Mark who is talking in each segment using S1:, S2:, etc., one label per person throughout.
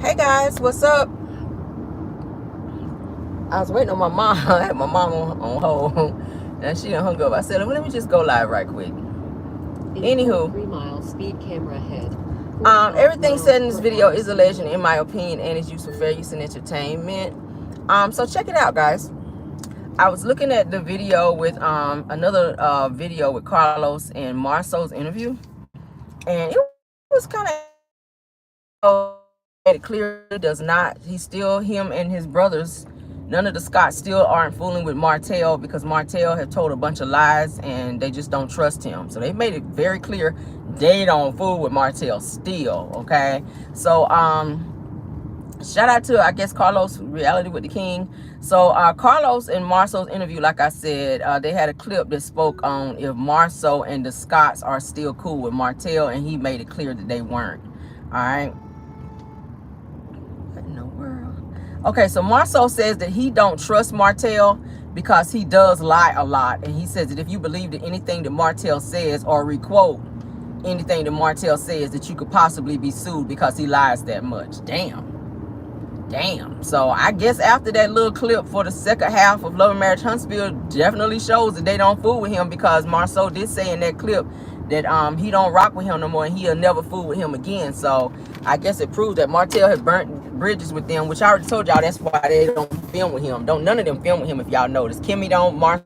S1: Hey guys, what's up? I was waiting on my mom. I had my mom on hold, and she done hung up. I said, well, let me just go live right quick. Anywho,
S2: 3 mile speed camera ahead.
S1: everything said in this video is a legend, in my opinion, and is used for fair use and entertainment. So check it out, guys. I was looking at the video with another video with Carlos and Marsau's interview, and it was kind of it clear he does not. He's still, him and his brothers, none of the Scots still aren't fooling with Martel, because Martel have told a bunch of lies and they just don't trust him. So they made it very clear they don't fool with Martel still. Okay, so shout out to, I guess, Carlos, Reality with the King. So Carlos and Marsau's interview, like I said, they had a clip that spoke on if Marsau and the Scots are still cool with Martel, and he made it clear that they weren't. All right. What in the world? Okay, so Marsau says that he don't trust Martel because he does lie a lot, and he says that if you believe that anything that Martel says or requote anything that Martel says, that you could possibly be sued because he lies that much. Damn. So I guess after that little clip for the second half of Love and Marriage Huntsville definitely shows that they don't fool with him, because Marsau did say in that clip that he don't rock with him no more and he'll never fool with him again. So I guess it proves that Martel has burnt bridges with them, which I already told y'all that's why they don't film with him. None of them film with him, if y'all notice. Kimmy don't, Marsau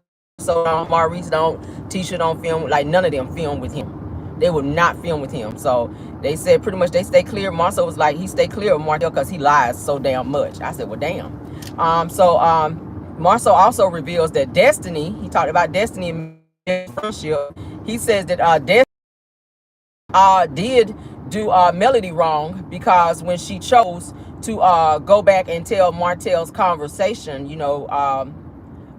S1: don't, Maurice don't, Tisha don't film, like none of them film with him. They would not film with him. So they said pretty much they stay clear. Marsau was like, he stay clear of Martel because he lies so damn much. I said, well, damn. Marsau also reveals that Destiny, he talked about Destiny and friendship. He says that Destiny did do Melody wrong, because when she chose to go back and tell Martel's conversation,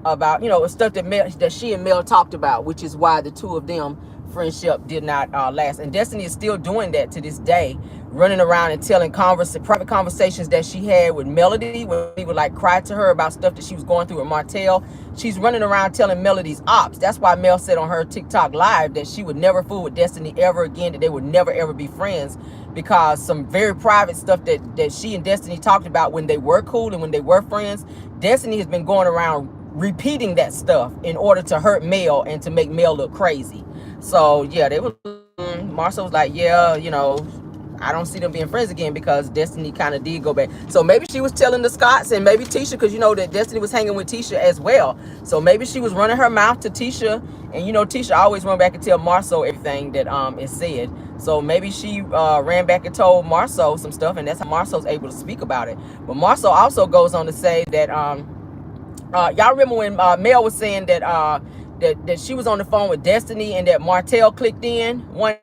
S1: about, stuff that she and Mel talked about, which is why the two of them friendship did not last. And Destiny is still doing that to this day, running around and telling private conversations that she had with Melody, when he would like cry to her about stuff that she was going through with Martel. She's running around telling Melody's ops. That's why Mel said on her TikTok live that she would never fool with Destiny ever again, that they would never ever be friends, because some very private stuff that she and Destiny talked about when they were cool and when they were friends, Destiny has been going around repeating that stuff in order to hurt Mel and to make Mel look crazy. So yeah, they were, Marsau was like, yeah, I don't see them being friends again, because Destiny kind of did go back. So maybe she was telling the Scots and maybe Tisha, because that Destiny was hanging with Tisha as well. So maybe she was running her mouth to Tisha, and Tisha always run back and tell Marsau everything that is said. So maybe she ran back and told Marsau some stuff, and that's how Marsau's able to speak about it. But Marsau also goes on to say that y'all remember when Mel was saying that that she was on the phone with Destiny and that Martel clicked in one,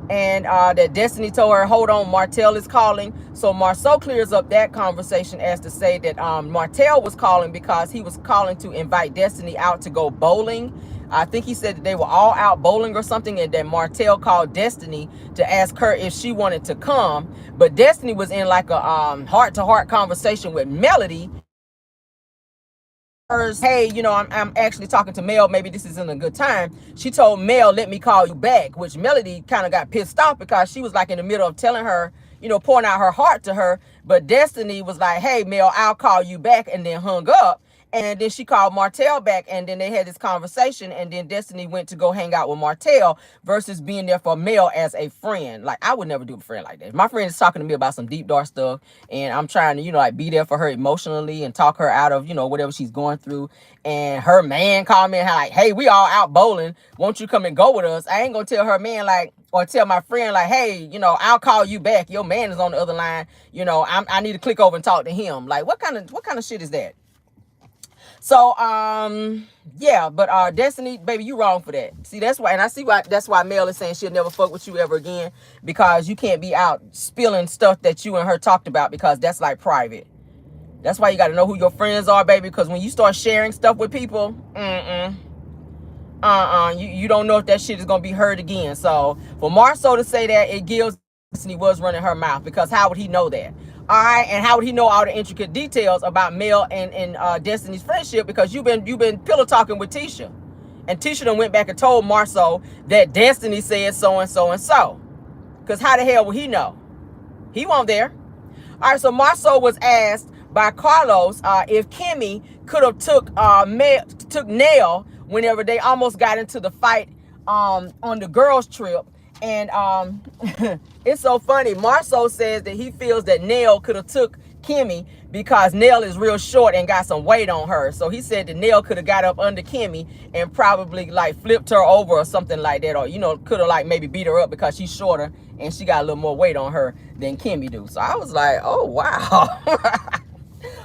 S1: and that Destiny told her, hold on, Martel is calling. So Marsau clears up that conversation as to say that Martel was calling because he was calling to invite Destiny out to go bowling. I think he said that they were all out bowling or something, and that Martel called Destiny to ask her if she wanted to come. But Destiny was in like a heart-to-heart conversation with Melody. Hey, I'm actually talking to Mel, maybe this isn't a good time. She told Mel, let me call you back, which Melody kind of got pissed off, because she was like in the middle of telling her, pouring out her heart to her. But Destiny was like, hey, Mel, I'll call you back, and then hung up. And then she called Martel back, and then they had this conversation, and then Destiny went to go hang out with Martel versus being there for Mel as a friend. Like, I would never do a friend like that. My friend is talking to me about some deep, dark stuff, and I'm trying to, like, be there for her emotionally and talk her out of, whatever she's going through. And her man called me and like, hey, we all out bowling. Won't you come and go with us? I ain't gonna tell her man, like, or tell my friend, like, hey, I'll call you back. Your man is on the other line. I need to click over and talk to him. Like, what kind of shit is that? So yeah, but Destiny, baby, you wrong for that. See, that's why, and I see why, that's why Mel is saying she'll never fuck with you ever again, because you can't be out spilling stuff that you and her talked about, because that's like private. That's why you got to know who your friends are, baby, because when you start sharing stuff with people, you don't know if that shit is gonna be heard again. So for Marsau to say that, it gives Destiny was running her mouth, because how would he know that? All right, and how would he know all the intricate details about Mel and Destiny's friendship? Because you've been pillow talking with Tisha, and Tisha done went back and told Marsau that Destiny said so and so and so. Because how the hell would he know? He wasn't there. All right, so Marsau was asked by Carlos if Kimmy could have took Nell whenever they almost got into the fight on the girls trip. And it's so funny. Marsau says that he feels that Nell could have took Kimmy because Nell is real short and got some weight on her. So he said that Nell could have got up under Kimmy and probably like flipped her over or something like that, or could have like maybe beat her up because she's shorter and she got a little more weight on her than Kimmy do. So I was like, oh wow.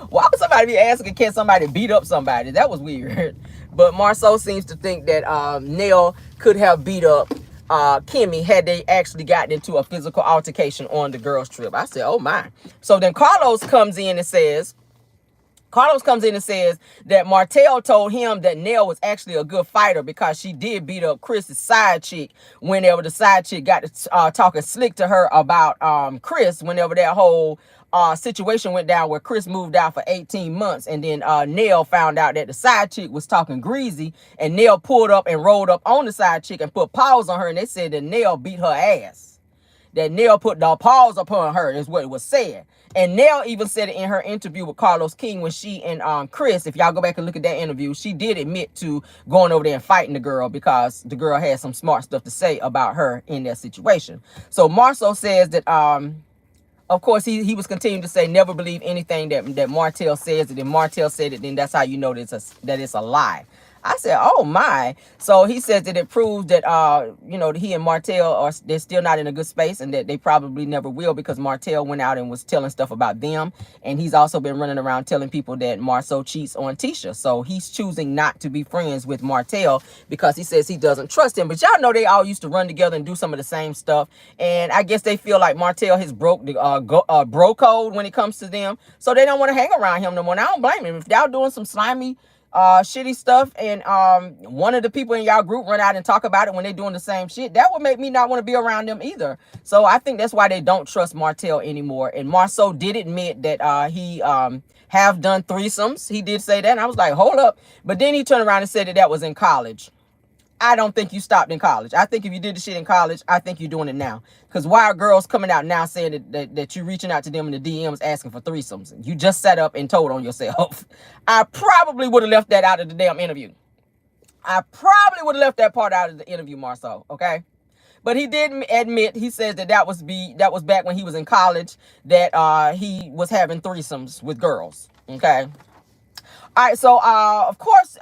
S1: Why would somebody be asking, can somebody beat up somebody? That was weird. But Marsau seems to think that Nell could have beat up Kimmy had they actually gotten into a physical altercation on the girls trip. I said, oh my. So then Carlos comes in and says that Martel told him that Nell was actually a good fighter because she did beat up Chris's side chick whenever the side chick got to talking slick to her about Chris, whenever that whole situation went down where Chris moved out for 18 months. And then Nell found out that the side chick was talking greasy, and Nell pulled up and rolled up on the side chick and put paws on her. And they said that Nell beat her ass. That Nell put the paws upon her is what it was said. And Nell even said it in her interview with Carlos King when she and Chris, if y'all go back and look at that interview, she did admit to going over there and fighting the girl because the girl had some smart stuff to say about her in that situation. So Marsau says that of course, he was continuing to say, never believe anything that Martel says. And if Martel said it, then that's how you know that it's a lie. I said, oh my. So he says that it proves that, he and Martel they're still not in a good space, and that they probably never will, because Martel went out and was telling stuff about them. And he's also been running around telling people that Marsau cheats on Tisha. So he's choosing not to be friends with Martel because he says he doesn't trust him. But y'all know they all used to run together and do some of the same stuff. And I guess they feel like Martel has broke the bro code when it comes to them. So they don't want to hang around him no more. And I don't blame him. If y'all doing some slimy shitty stuff, and one of the people in y'all group run out and talk about it when they're doing the same shit, that would make me not want to be around them either. So I think that's why they don't trust Martel anymore. And Marsau did admit that he have done threesomes. He did say that, and I was like, hold up. But then he turned around and said that was in college. I don't think you stopped in college. I think if you did the shit in college, I think you're doing it now. Because why are girls coming out now saying that you're reaching out to them in the DMs asking for threesomes? You just sat up and told on yourself. I probably would have left that out of the damn interview. I probably would have left that part out of the interview, Marsau, okay? But he did admit, he says that was back when he was in college, that he was having threesomes with girls, okay? All right, so of course,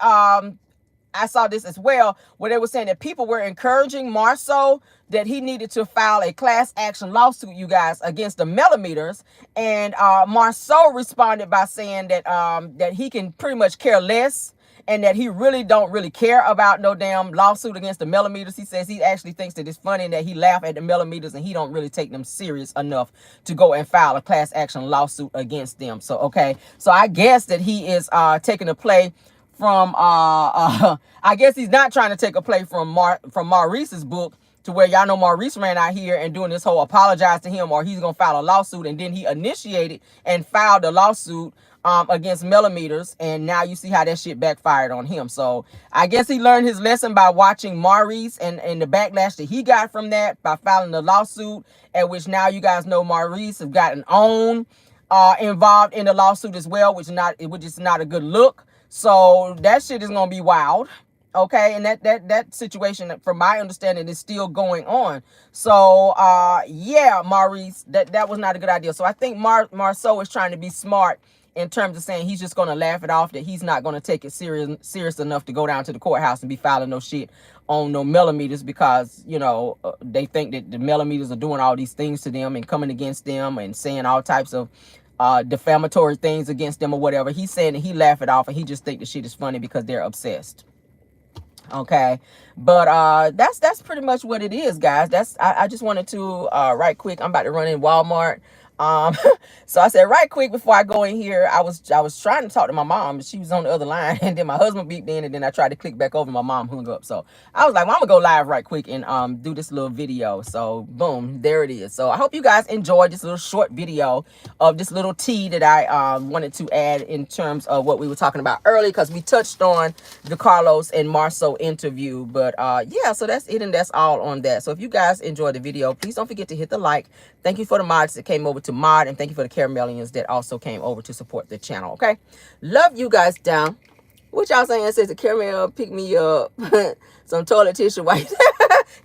S1: I saw this as well, where they were saying that people were encouraging Marsau that he needed to file a class action lawsuit, you guys, against the millimeters. And Marsau responded by saying that that he can pretty much care less, and that he really don't care about no damn lawsuit against the millimeters. He says he actually thinks that it's funny and that he laugh at the millimeters, and he don't really take them serious enough to go and file a class action lawsuit against them. So, okay. So I guess that he is taking a play from I guess he's not trying to take a play from Maurice's book, to where y'all know Maurice ran out here and doing this whole apologize to him, or he's gonna file a lawsuit, and then he initiated and filed a lawsuit against millimeters, and now you see how that shit backfired on him. So I guess he learned his lesson by watching Maurice and the backlash that he got from that by filing the lawsuit, at which now you guys know Maurice have gotten own involved in the lawsuit as well, which is not a good look. So that shit is gonna be wild, okay? And that situation, from my understanding, is still going on. So yeah, Maurice, that was not a good idea. So I think Marsau is trying to be smart in terms of saying he's just gonna laugh it off, that he's not gonna take it serious enough to go down to the courthouse and be filing no shit on no millimeters, because they think that the millimeters are doing all these things to them and coming against them and saying all types of defamatory things against them or whatever. He's saying that he laugh it off, and he just think the shit is funny because they're obsessed. Okay, but that's pretty much what it is, guys. I just wanted to right quick, I'm about to run in Walmart. So I said, right quick, before I go in here, I was trying to talk to my mom, but she was on the other line, and then my husband beeped in, and then I tried to click back over, my mom hung up. So I was like, well, I'm gonna go live right quick and do this little video. So boom, there it is. So I hope you guys enjoyed this little short video of this little tea that I wanted to add in terms of what we were talking about earlier, because we touched on the Carlos and Marsau interview. But yeah, so that's it, and that's all on that. So if you guys enjoyed the video, please don't forget to hit the like. Thank you for the mods that came over to to Mod, and thank you for the Caramelians that also came over to support the channel. Okay, love you guys down. What y'all saying? It says the caramel pick me up some toilet tissue. White.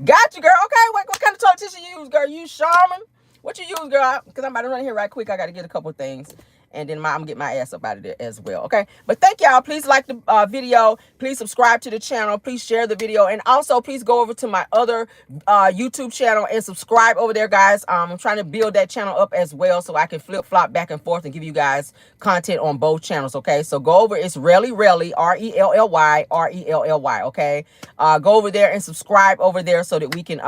S1: Got you, girl. Okay, what kind of toilet tissue you use, girl? You use Charmin? What you use, girl? Because I'm about to run here right quick. I got to get a couple things. And then I'm going to get my ass up out of there as well. Okay. But thank y'all. Please like the video. Please subscribe to the channel. Please share the video. And also, please go over to my other YouTube channel and subscribe over there, guys. I'm trying to build that channel up as well so I can flip-flop back and forth and give you guys content on both channels. Okay. So go over. It's RellyVLo, RellyRelly. Okay. Go over there and subscribe over there so that we can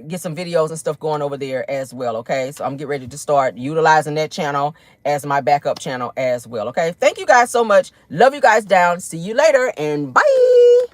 S1: get some videos and stuff going over there as well. Okay, so I'm getting ready to start utilizing that channel as my backup channel as well. Okay, thank you guys so much. Love you guys down. See you later, and bye.